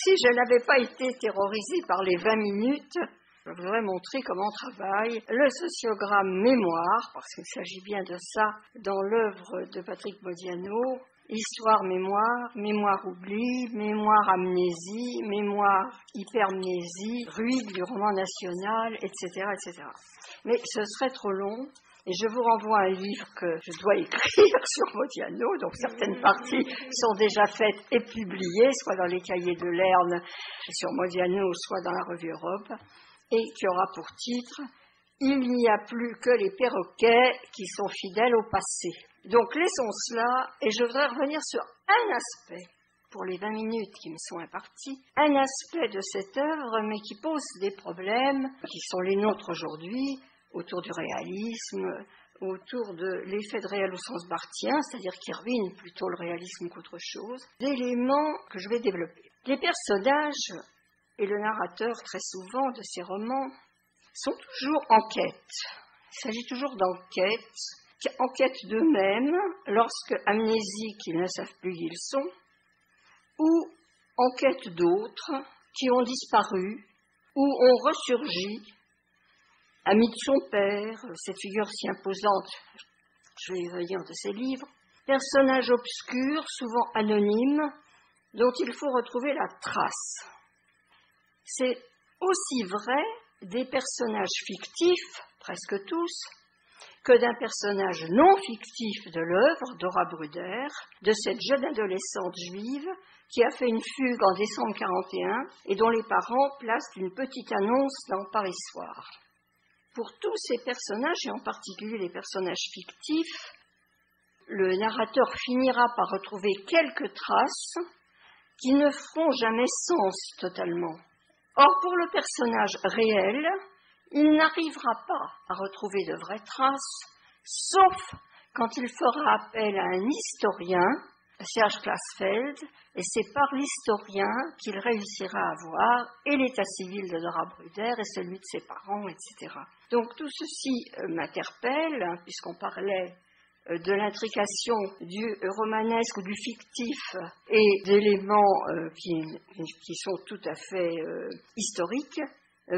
Si je n'avais pas été terrorisée par les 20 minutes, je voudrais montrer comment travaille le sociogramme mémoire, parce qu'il s'agit bien de ça dans l'œuvre de Patrick Modiano. Histoire-mémoire, mémoire-oubli, mémoire-amnésie, mémoire-hypermnésie, ruine du roman national, etc., etc. Mais ce serait trop long. Et je vous renvoie à un livre que je dois écrire sur Modiano, donc certaines parties sont déjà faites et publiées, soit dans les cahiers de Lerne sur Modiano, soit dans la revue Europe, et qui aura pour titre « Il n'y a plus que les perroquets qui sont fidèles au passé ». Donc laissons cela, et je voudrais revenir sur un aspect, pour les 20 minutes qui me sont imparties, un aspect de cette œuvre, mais qui pose des problèmes qui sont les nôtres aujourd'hui, autour du réalisme, autour de l'effet de réel au sens barthien, c'est-à-dire qui ruine plutôt le réalisme qu'autre chose, d'éléments que je vais développer. Les personnages et le narrateur, très souvent, de ces romans, sont toujours en quête. Il s'agit toujours enquête d'eux-mêmes, lorsque amnésiques, ils ne savent plus qui ils sont, ou enquête d'autres qui ont disparu, ou ont ressurgi, ami de son père, cette figure si imposante, je vais y revenir de ses livres, personnages obscurs, souvent anonymes, dont il faut retrouver la trace. C'est aussi vrai des personnages fictifs, presque tous, que d'un personnage non fictif de l'œuvre d'Ora Bruder, de cette jeune adolescente juive qui a fait une fugue en décembre 1941 et dont les parents placent une petite annonce dans Paris Soir. Pour tous ces personnages, et en particulier les personnages fictifs, le narrateur finira par retrouver quelques traces qui ne feront jamais sens totalement. Or, pour le personnage réel, il n'arrivera pas à retrouver de vraies traces, sauf quand il fera appel à un historien, Serge Klarsfeld, et c'est par l'historien qu'il réussira à voir et l'état civil de Dora Bruder et celui de ses parents, etc. Donc tout ceci m'interpelle, puisqu'on parlait de l'intrication du romanesque ou du fictif et d'éléments qui sont tout à fait historiques.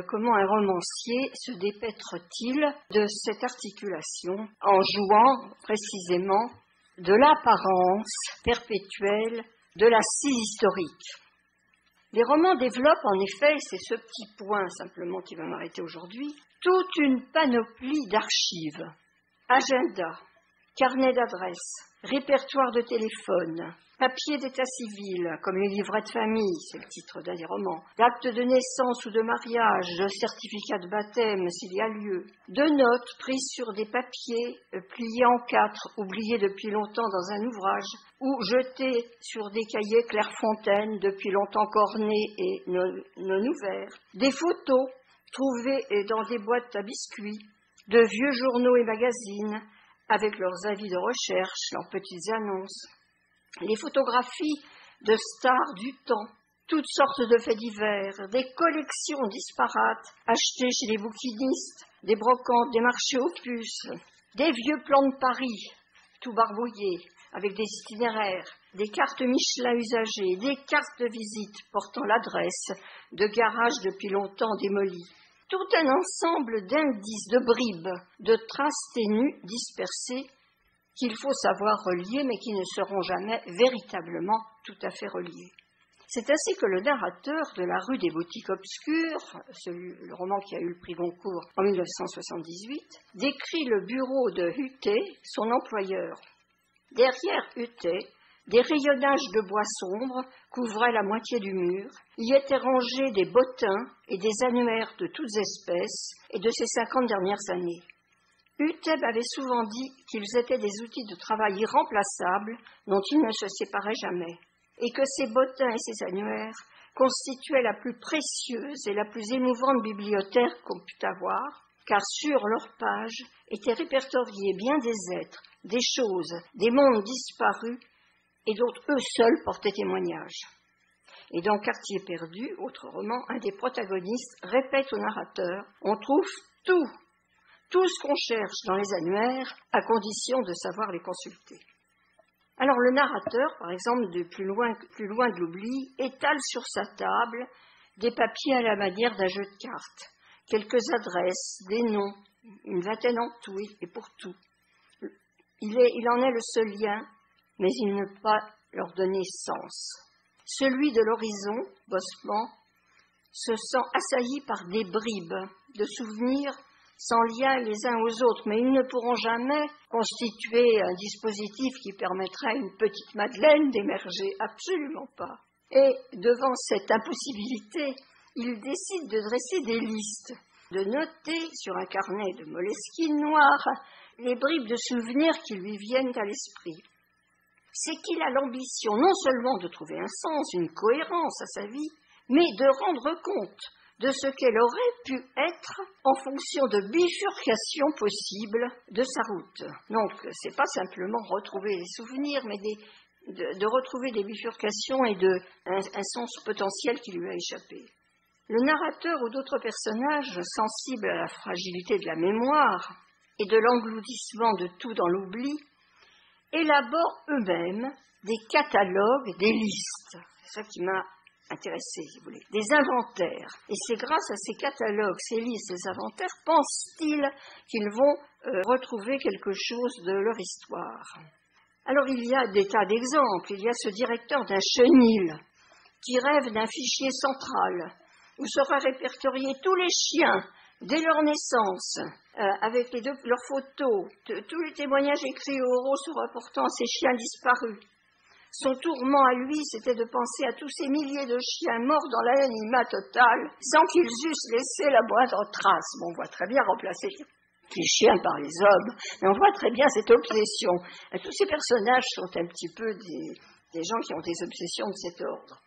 Comment un romancier se dépêtre-t-il de cette articulation en jouant précisément de l'apparence perpétuelle de la scie historique. Les romans développent en effet, c'est ce petit point simplement qui va m'arrêter aujourd'hui, toute une panoplie d'archives, agendas, carnets d'adresses, répertoire de téléphone, papiers d'état civil, comme les livrets de famille, c'est le titre d'un des romans, d'actes de naissance ou de mariage, de certificats de baptême s'il y a lieu, de notes prises sur des papiers pliés en 4, oubliés depuis longtemps dans un ouvrage, ou jetés sur des cahiers Clairefontaine depuis longtemps cornés et non ouverts, des photos trouvées dans des boîtes à biscuits, de vieux journaux et magazines, avec leurs avis de recherche, leurs petites annonces, les photographies de stars du temps, toutes sortes de faits divers, des collections disparates achetées chez les bouquinistes, des brocantes, des marchés aux puces, des vieux plans de Paris, tout barbouillés, avec des itinéraires, des cartes Michelin usagées, des cartes de visite portant l'adresse de garages depuis longtemps démolis. Tout un ensemble d'indices, de bribes, de traces ténues dispersées qu'il faut savoir relier, mais qui ne seront jamais véritablement tout à fait reliées. C'est ainsi que le narrateur de La rue des boutiques obscures, le roman qui a eu le prix Goncourt en 1978, décrit le bureau de Huthé, son employeur. Derrière Huthé, des rayonnages de bois sombres couvraient la moitié du mur. Y étaient rangés des bottins et des annuaires de toutes espèces et de ces 50 dernières années. Huthé avait souvent dit qu'ils étaient des outils de travail irremplaçables dont il ne se séparait jamais, et que ces bottins et ces annuaires constituaient la plus précieuse et la plus émouvante bibliothèque qu'on pût avoir, car sur leurs pages étaient répertoriés bien des êtres, des choses, des mondes disparus, et dont eux seuls portaient témoignage. Et dans Quartier perdu, autre roman, un des protagonistes répète au narrateur « On trouve tout ce qu'on cherche dans les annuaires, à condition de savoir les consulter ». Alors le narrateur, par exemple, de plus loin de l'oubli, étale sur sa table des papiers à la manière d'un jeu de cartes, quelques adresses, des noms, une vingtaine en tout, et pour tout. Il en est le seul lien, mais il ne peut pas leur donner sens. Celui de l'horizon, Bossuet, se sent assailli par des bribes de souvenirs sans lien les uns aux autres, mais ils ne pourront jamais constituer un dispositif qui permettrait à une petite Madeleine d'émerger, absolument pas. Et devant cette impossibilité, il décide de dresser des listes, de noter sur un carnet de moleskine noire les bribes de souvenirs qui lui viennent à l'esprit. C'est qu'il a l'ambition non seulement de trouver un sens, une cohérence à sa vie, mais de rendre compte de ce qu'elle aurait pu être en fonction de bifurcations possibles de sa route. Donc, c'est pas simplement retrouver les souvenirs, mais de retrouver des bifurcations et un sens potentiel qui lui a échappé. Le narrateur ou d'autres personnages sensibles à la fragilité de la mémoire et de l'engloutissement de tout dans l'oubli élaborent eux-mêmes des catalogues, des listes. C'est ça qui m'a intéressé, si vous voulez, des inventaires. Et c'est grâce à ces catalogues, ces listes, ces inventaires, pensent-ils qu'ils vont retrouver quelque chose de leur histoire. Alors il y a des tas d'exemples. Il y a ce directeur d'un chenil qui rêve d'un fichier central où seraient répertoriés tous les chiens dès leur naissance, avec leurs photos, tous les témoignages écrits ou oraux se rapportant à ces chiens disparus. Son tourment à lui, c'était de penser à tous ces milliers de chiens morts dans l'anonymat total, sans qu'ils eussent laissé la moindre trace. Bon, on voit très bien remplacer les chiens par les hommes, mais on voit très bien cette obsession. Et tous ces personnages sont un petit peu des gens qui ont des obsessions de cet ordre.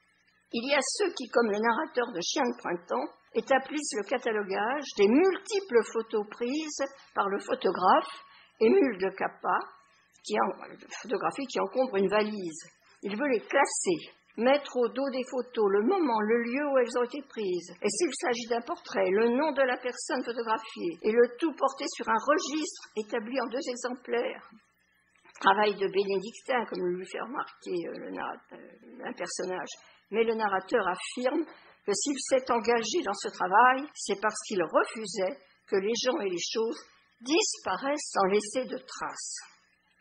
Il y a ceux qui, comme le narrateur de Chien de printemps, établissent le catalogage des multiples photos prises par le photographe Émile de Capa, photographie qui encombre une valise. Il veut les classer, mettre au dos des photos le moment, le lieu où elles ont été prises. Et s'il s'agit d'un portrait, le nom de la personne photographiée, et le tout porté sur un registre établi en 2 exemplaires. Travail de bénédictin, comme lui fait remarquer un personnage. Mais le narrateur affirme que s'il s'est engagé dans ce travail, c'est parce qu'il refusait que les gens et les choses disparaissent sans laisser de traces.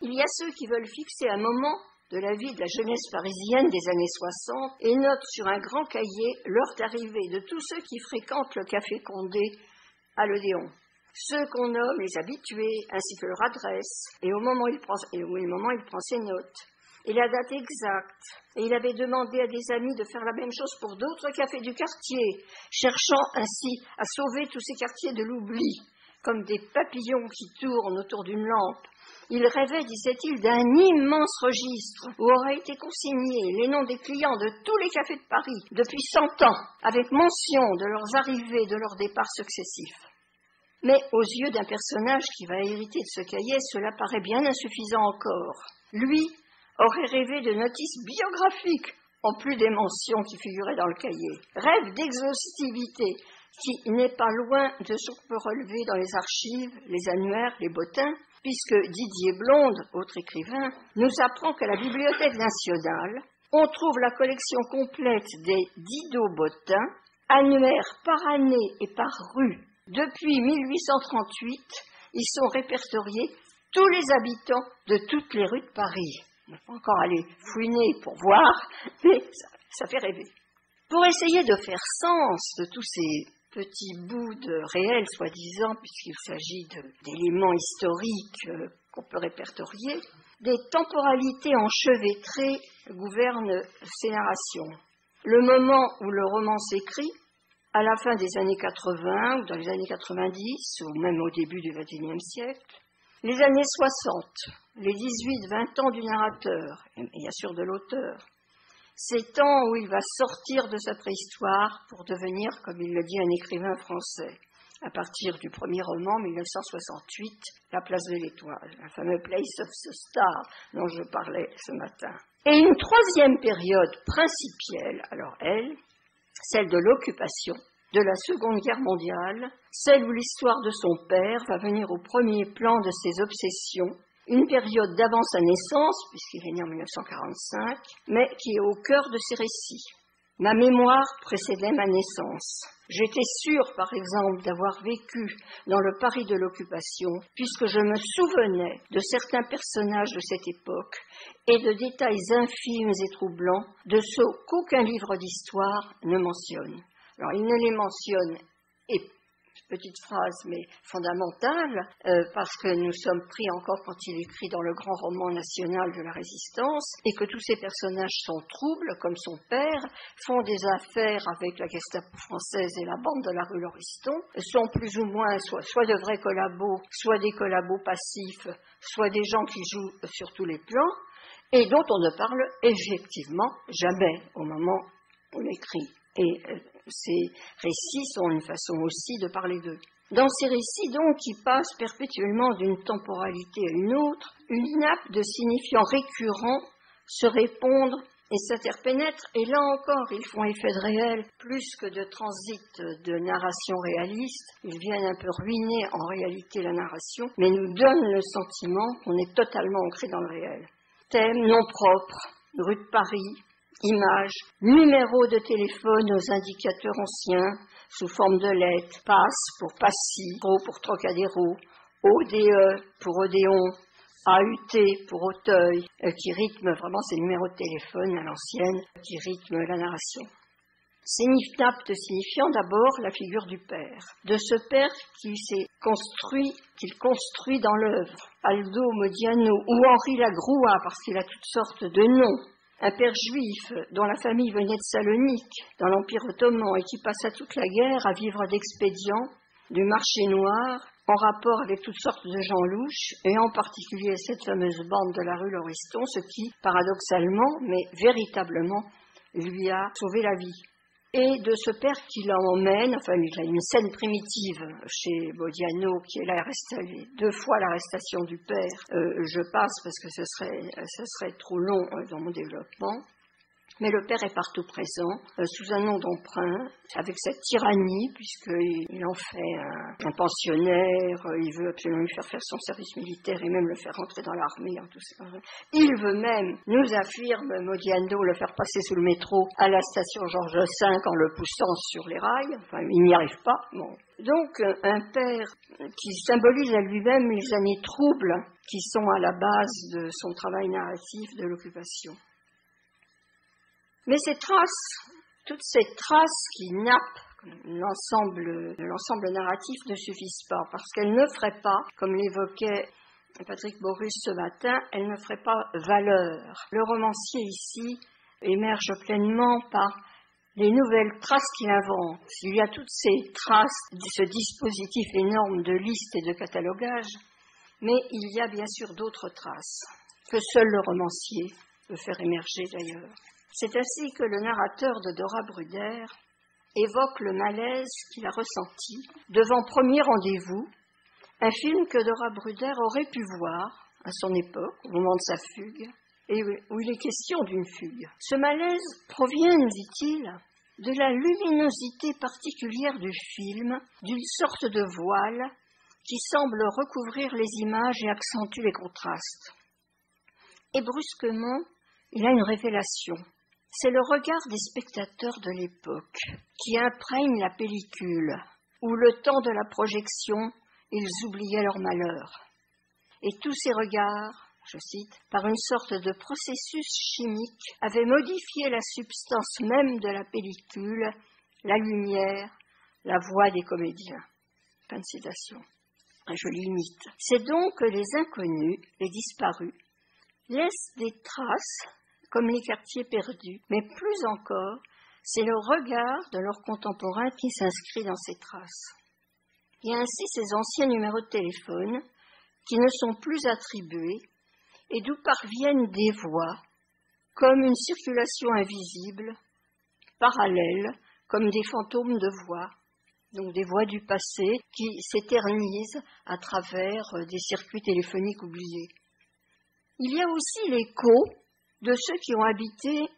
Il y a ceux qui veulent fixer un moment de la vie de la jeunesse parisienne des années 60 et notent sur un grand cahier l'heure d'arrivée de tous ceux qui fréquentent le café Condé à l'Odéon. Ceux qu'on nomme les habitués, ainsi que leur adresse, et au moment où il prend ses notes, et la date exacte. Et il avait demandé à des amis de faire la même chose pour d'autres cafés du quartier, cherchant ainsi à sauver tous ces quartiers de l'oubli, comme des papillons qui tournent autour d'une lampe. Il rêvait, disait-il, d'un immense registre où auraient été consignés les noms des clients de tous les cafés de Paris depuis 100 ans, avec mention de leurs arrivées, de leurs départs successifs. Mais aux yeux d'un personnage qui va hériter de ce cahier, cela paraît bien insuffisant encore. Lui aurait rêvé de notices biographiques, en plus des mentions qui figuraient dans le cahier. Rêve d'exhaustivité, qui n'est pas loin de ce qu'on peut relever dans les archives, les annuaires, les bottins, puisque Didier Blonde, autre écrivain, nous apprend qu'à la Bibliothèque nationale, on trouve la collection complète des Didot-bottins, annuaires par année et par rue. Depuis 1838, ils sont répertoriés tous les habitants de toutes les rues de Paris. On ne va pas encore aller fouiner pour voir, mais ça fait rêver. Pour essayer de faire sens de tous ces petits bouts de réel, soi-disant, puisqu'il s'agit d'éléments historiques qu'on peut répertorier, des temporalités enchevêtrées gouvernent ces narrations. Le moment où le roman s'écrit, à la fin des années 80, ou dans les années 90, ou même au début du XXIe siècle, les années 60, les 18-20 ans du narrateur, et bien sûr de l'auteur, ces temps où il va sortir de sa préhistoire pour devenir, comme il le dit, un écrivain français, à partir du premier roman, 1968, La place de l'étoile, la fameuse Place of the Star dont je parlais ce matin. Et une troisième période principielle, alors elle, celle de l'occupation, de la Seconde Guerre mondiale, celle où l'histoire de son père va venir au premier plan de ses obsessions, Une période d'avance à naissance, puisqu'il est né en 1945, mais qui est au cœur de ses récits. Ma mémoire précédait ma naissance. J'étais sûre, par exemple, d'avoir vécu dans le Paris de l'occupation, puisque je me souvenais de certains personnages de cette époque et de détails infimes et troublants de ceux qu'aucun livre d'histoire ne mentionne. Alors, il ne les mentionne, et petite phrase, mais fondamentale, parce que nous sommes pris encore quand il écrit dans le grand roman national de la Résistance, et que tous ces personnages sont troubles, comme son père, font des affaires avec la Gestapo française et la bande de la rue Lauriston, sont plus ou moins soit de vrais collabos, soit des collabos passifs, soit des gens qui jouent sur tous les plans, et dont on ne parle effectivement jamais au moment où on écrit. Et ces récits sont une façon aussi de parler d'eux. Dans ces récits, donc, qui passent perpétuellement d'une temporalité à une autre, une nappe de signifiants récurrents se répondent et s'interpénètrent, et là encore, ils font effet de réel plus que de transit de narration réaliste. Ils viennent un peu ruiner en réalité la narration, mais nous donnent le sentiment qu'on est totalement ancré dans le réel. Thèmes non propres, rue de Paris, images, numéros de téléphone aux indicateurs anciens, sous forme de lettres, passe pour Passy, Pro pour Trocadéro, ODE pour Odéon, AUT pour Auteuil, qui rythment vraiment ces numéros de téléphone à l'ancienne, qui rythment la narration. C'est nappe signifiant d'abord la figure du père, de ce père qu'il construit dans l'œuvre, Aldo Modiano ou Henri Lagrouat, parce qu'il a toutes sortes de noms. Un père juif dont la famille venait de Salonique, dans l'Empire ottoman, et qui passa toute la guerre à vivre d'expédients, du marché noir, en rapport avec toutes sortes de gens louches, et en particulier cette fameuse bande de la rue Lauriston, ce qui, paradoxalement, mais véritablement, lui a sauvé la vie. Et de ce père qui l'emmène, enfin il a une scène primitive chez Modiano qui est deux fois l'arrestation du père. Je passe parce que ce serait trop long dans mon développement. Mais le père est partout présent, sous un nom d'emprunt, avec cette tyrannie, puisqu'il en fait un pensionnaire, il veut absolument lui faire son service militaire et même le faire rentrer dans l'armée. Hein, tout ça. Il veut même, nous affirme Modiano, le faire passer sous le métro à la station Georges V en le poussant sur les rails. Enfin, il n'y arrive pas. Bon. Donc, un père qui symbolise à lui-même les années troubles qui sont à la base de son travail narratif de l'occupation. Mais ces traces, toutes ces traces qui nappent l'ensemble narratif ne suffisent pas, parce qu'elles ne feraient pas, comme l'évoquait Patrick Borus ce matin, elles ne feraient pas valeur. Le romancier ici émerge pleinement par les nouvelles traces qu'il invente. Il y a toutes ces traces, ce dispositif énorme de listes et de catalogage, mais il y a bien sûr d'autres traces que seul le romancier peut faire émerger d'ailleurs. C'est ainsi que le narrateur de Dora Bruder évoque le malaise qu'il a ressenti devant Premier Rendez-vous, un film que Dora Bruder aurait pu voir à son époque, au moment de sa fugue, et où il est question d'une fugue. Ce malaise provient, dit-il, de la luminosité particulière du film, d'une sorte de voile qui semble recouvrir les images et accentue les contrastes. Et brusquement, il a une révélation. C'est le regard des spectateurs de l'époque qui imprègne la pellicule, où le temps de la projection, ils oubliaient leur malheur. Et tous ces regards, je cite, par une sorte de processus chimique, avaient modifié la substance même de la pellicule, la lumière, la voix des comédiens. Fin de citation. Je limite. C'est donc que les inconnus, les disparus, laissent des traces comme les quartiers perdus, mais plus encore, c'est le regard de leurs contemporains qui s'inscrit dans ces traces. Il y a ainsi ces anciens numéros de téléphone qui ne sont plus attribués et d'où parviennent des voix, comme une circulation invisible, parallèle, comme des fantômes de voix, donc des voix du passé qui s'éternisent à travers des circuits téléphoniques oubliés. Il y a aussi l'écho de ceux qui ont habité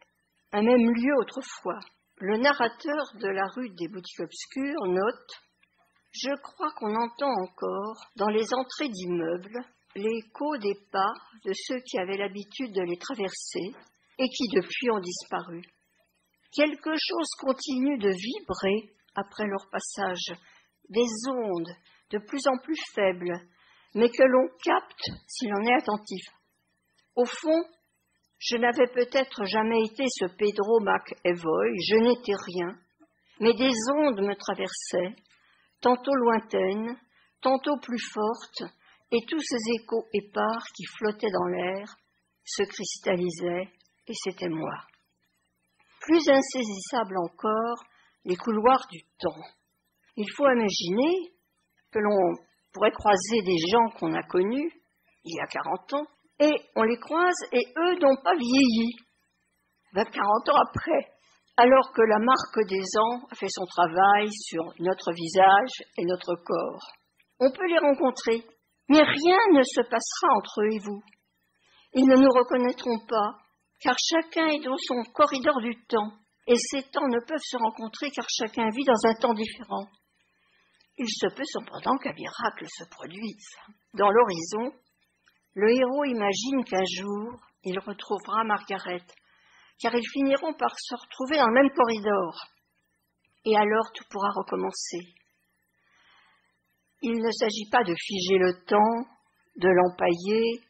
un même lieu autrefois. Le narrateur de la rue des boutiques obscures note « Je crois qu'on entend encore, dans les entrées d'immeubles, l'écho des pas de ceux qui avaient l'habitude de les traverser et qui depuis ont disparu. Quelque chose continue de vibrer après leur passage, des ondes de plus en plus faibles, mais que l'on capte si l'on est attentif. Au fond, je n'avais peut-être jamais été ce Pedro McEvoy, je n'étais rien, mais des ondes me traversaient, tantôt lointaines, tantôt plus fortes, et tous ces échos épars qui flottaient dans l'air se cristallisaient, et c'était moi. Plus insaisissable encore, les couloirs du temps. Il faut imaginer que l'on pourrait croiser des gens qu'on a connus il y a 40 ans, et on les croise et eux n'ont pas vieilli, 40 ans après, alors que la marque des ans a fait son travail sur notre visage et notre corps. On peut les rencontrer, mais rien ne se passera entre eux et vous. Ils ne nous reconnaîtront pas, car chacun est dans son corridor du temps, et ces temps ne peuvent se rencontrer car chacun vit dans un temps différent. Il se peut cependant qu'un miracle se produise. Dans l'horizon, le héros imagine qu'un jour, il retrouvera Margaret, car ils finiront par se retrouver dans le même corridor. Et alors tout pourra recommencer. Il ne s'agit pas de figer le temps, de l'empailler,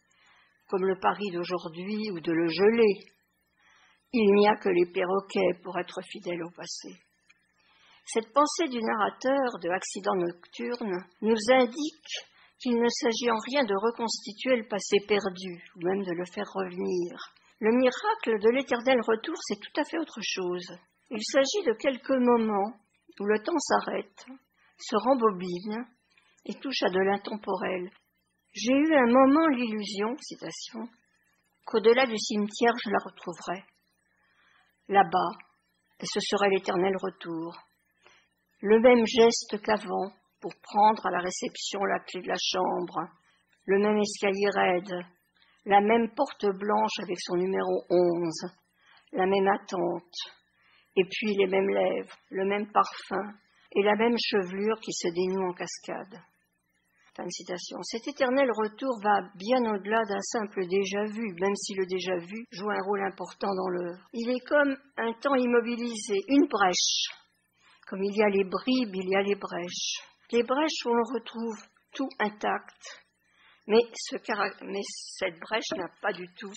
comme le Paris d'aujourd'hui, ou de le geler. Il n'y a que les perroquets pour être fidèles au passé. Cette pensée du narrateur de Accident nocturne nous indique qu'il ne s'agit en rien de reconstituer le passé perdu, ou même de le faire revenir. Le miracle de l'éternel retour, c'est tout à fait autre chose. Il s'agit de quelques moments où le temps s'arrête, se rembobine et touche à de l'intemporel. J'ai eu un moment l'illusion, citation, qu'au-delà du cimetière, je la retrouverais. Là-bas, et ce serait l'éternel retour. Le même geste qu'avant pour prendre à la réception la clé de la chambre, le même escalier raide, la même porte blanche avec son numéro 11, la même attente, et puis les mêmes lèvres, le même parfum et la même chevelure qui se dénoue en cascade. Fin de citation. Cet éternel retour va bien au-delà d'un simple déjà-vu, même si le déjà-vu joue un rôle important dans l'œuvre. Il est comme un temps immobilisé, une brèche. Comme il y a les bribes, il y a les brèches. Les brèches où on retrouve tout intact, mais cette brèche n'a pas du tout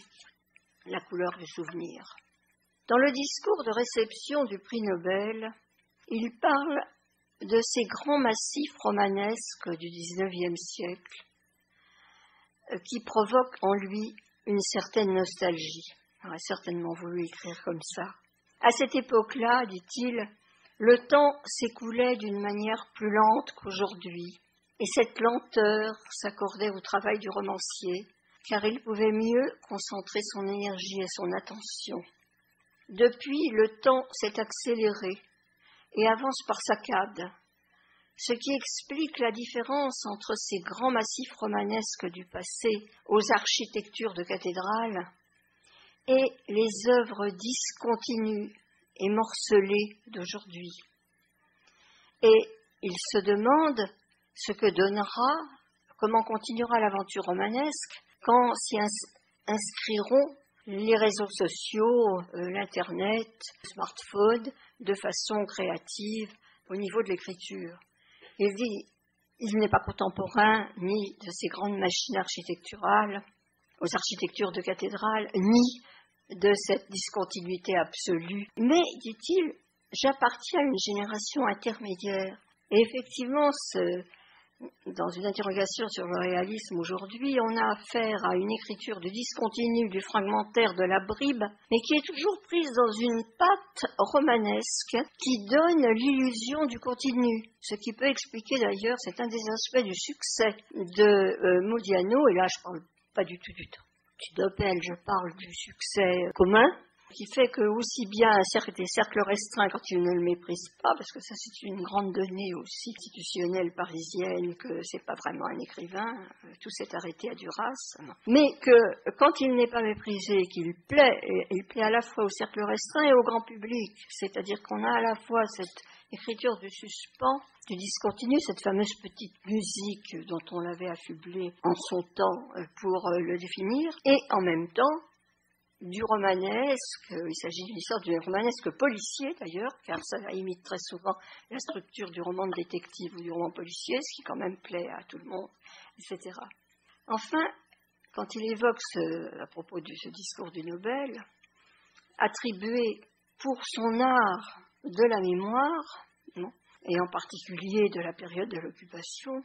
la couleur du souvenir. Dans le discours de réception du prix Nobel, il parle de ces grands massifs romanesques du XIXe siècle qui provoquent en lui une certaine nostalgie. Il aurait certainement voulu écrire comme ça. À cette époque-là, dit-il, le temps s'écoulait d'une manière plus lente qu'aujourd'hui, et cette lenteur s'accordait au travail du romancier, car il pouvait mieux concentrer son énergie et son attention. Depuis, le temps s'est accéléré et avance par saccades, ce qui explique la différence entre ces grands massifs romanesques du passé aux architectures de cathédrales et les œuvres discontinues et morcelées d'aujourd'hui. Et il se demande ce que donnera, comment continuera l'aventure romanesque quand s'y inscriront les réseaux sociaux, l'Internet, le smartphone, de façon créative au niveau de l'écriture. Il dit, il n'est pas contemporain ni de ces grandes machines architecturales, aux architectures de cathédrales, ni de cette discontinuité absolue. Mais, dit-il, j'appartiens à une génération intermédiaire. Et effectivement, dans une interrogation sur le réalisme aujourd'hui, on a affaire à une écriture du discontinu, du fragmentaire, de la bribe, mais qui est toujours prise dans une patte romanesque qui donne l'illusion du continu. Ce qui peut expliquer d'ailleurs, c'est un des aspects du succès de Modiano, et là je ne parle pas du tout du Nobel, je parle du succès commun, qui fait que aussi bien des cercles restreints quand il ne le méprise pas, parce que ça c'est une grande donnée aussi institutionnelle parisienne, que c'est pas vraiment un écrivain, tout s'est arrêté à Duras, mais que quand il n'est pas méprisé, qu'il plaît, il plaît à la fois au cercle restreint et au grand public, c'est-à-dire qu'on a à la fois cette écriture du suspens, du discontinu, cette fameuse petite musique dont on l'avait affublé en son temps pour le définir, et en même temps du romanesque, il s'agit d'une histoire du romanesque policier d'ailleurs, car ça imite très souvent la structure du roman de détective ou du roman policier, ce qui quand même plaît à tout le monde, etc. Enfin, quand il évoque à propos de ce discours du Nobel, attribué pour son art de la mémoire, et en particulier de la période de l'occupation,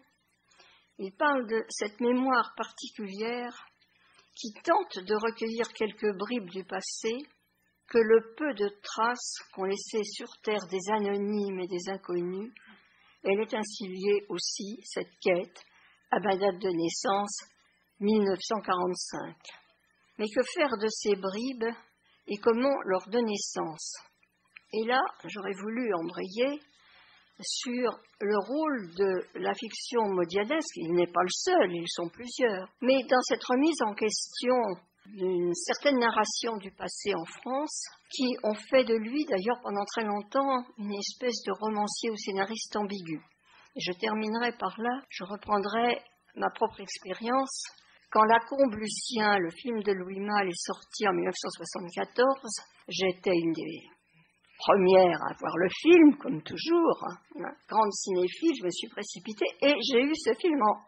il parle de cette mémoire particulière qui tente de recueillir quelques bribes du passé que le peu de traces qu'ont laissées sur terre des anonymes et des inconnus. Elle est ainsi liée aussi, cette quête, à ma date de naissance, 1945. Mais que faire de ces bribes et comment leur donner sens? Et là, j'aurais voulu embrayer sur le rôle de la fiction modianesque. Il n'est pas le seul, ils sont plusieurs. Mais dans cette remise en question d'une certaine narration du passé en France, qui ont fait de lui, d'ailleurs pendant très longtemps, une espèce de romancier ou scénariste ambigu. Et je terminerai par là, je reprendrai ma propre expérience. Quand Lacombe Lucien, le film de Louis Malle, est sorti en 1974, j'étais une des première à voir le film, comme toujours, grande cinéphile, je me suis précipitée et j'ai eu ce film en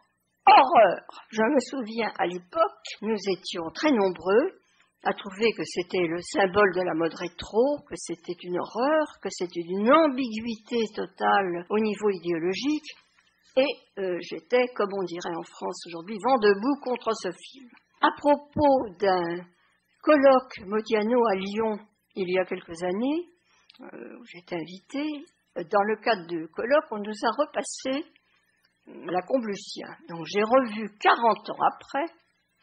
horreur. Je me souviens, à l'époque, nous étions très nombreux à trouver que c'était le symbole de la mode rétro, que c'était une horreur, que c'était une ambiguïté totale au niveau idéologique, et j'étais, comme on dirait en France aujourd'hui, vent debout contre ce film. À propos d'un colloque Modiano à Lyon, il y a quelques années, où j'étais invitée, dans le cadre de colloque, on nous a repassé Lacombe Lucien. Donc j'ai revu 40 ans après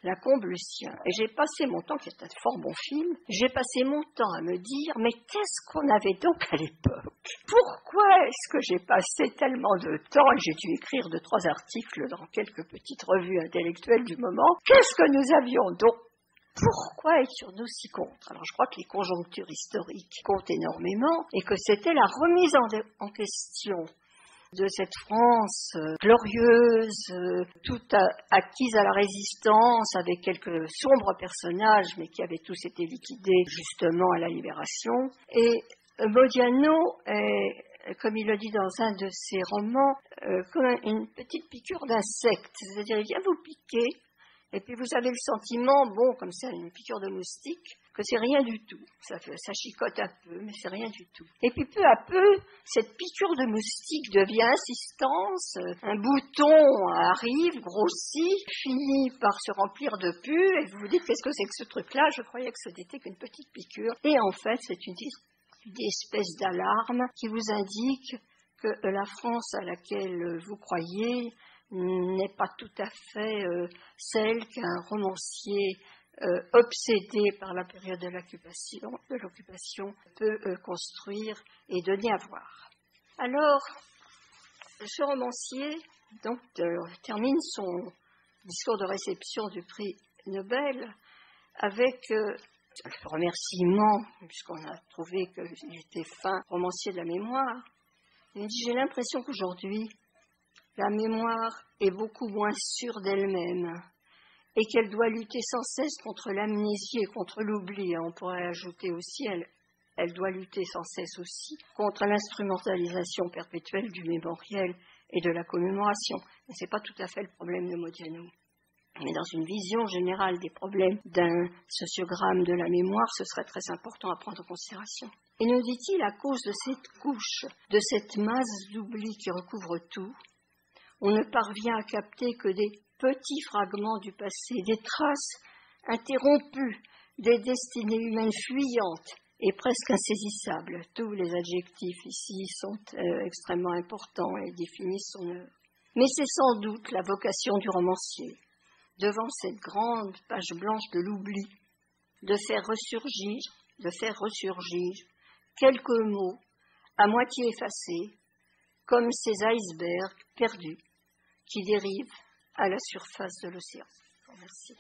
Lacombe Lucien. Et j'ai passé mon temps, qui est un fort bon film, j'ai passé mon temps à me dire, mais qu'est-ce qu'on avait donc à l'époque? Pourquoi est-ce que j'ai passé tellement de temps, et j'ai dû écrire 2-3 articles dans quelques petites revues intellectuelles du moment, qu'est-ce que nous avions donc? Pourquoi étions-nous si contre? Alors je crois que les conjonctures historiques comptent énormément et que c'était la remise en question de cette France glorieuse, toute acquise à la résistance, avec quelques sombres personnages, mais qui avaient tous été liquidés justement à la libération. Et Modiano est, comme il le dit dans un de ses romans, comme une petite piqûre d'insecte, c'est-à-dire il vient vous piquer, et puis vous avez le sentiment, bon, comme ça, une piqûre de moustique, que c'est rien du tout. Ça chicote un peu, mais c'est rien du tout. Et puis peu à peu, cette piqûre de moustique devient insistance, un bouton arrive, grossit, finit par se remplir de pus, et vous vous dites, qu'est-ce que c'est que ce truc-là? Je croyais que ce n'était qu'une petite piqûre. Et en fait, c'est une espèce d'alarme qui vous indique que la France à laquelle vous croyez n'est pas tout à fait celle qu'un romancier obsédé par la période de l'occupation peut construire et donner à voir. Alors, ce romancier donc, termine son discours de réception du prix Nobel avec le remerciement, puisqu'on a trouvé qu'il était fin romancier de la mémoire. Il dit, j'ai l'impression qu'aujourd'hui, la mémoire est beaucoup moins sûre d'elle-même et qu'elle doit lutter sans cesse contre l'amnésie et contre l'oubli. On pourrait ajouter aussi, elle doit lutter sans cesse aussi contre l'instrumentalisation perpétuelle du mémoriel et de la commémoration. Mais ce n'est pas tout à fait le problème de Modiano. Mais dans une vision générale des problèmes d'un sociogramme de la mémoire, ce serait très important à prendre en considération. Et nous dit-il, à cause de cette couche, de cette masse d'oubli qui recouvre tout, on ne parvient à capter que des petits fragments du passé, des traces interrompues, des destinées humaines fuyantes et presque insaisissables. Tous les adjectifs ici sont extrêmement importants et définissent son œuvre. Mais c'est sans doute la vocation du romancier, devant cette grande page blanche de l'oubli, de faire ressurgir de faire ressurgir quelques mots à moitié effacés, comme ces icebergs perdus qui dérivent à la surface de l'océan. Merci.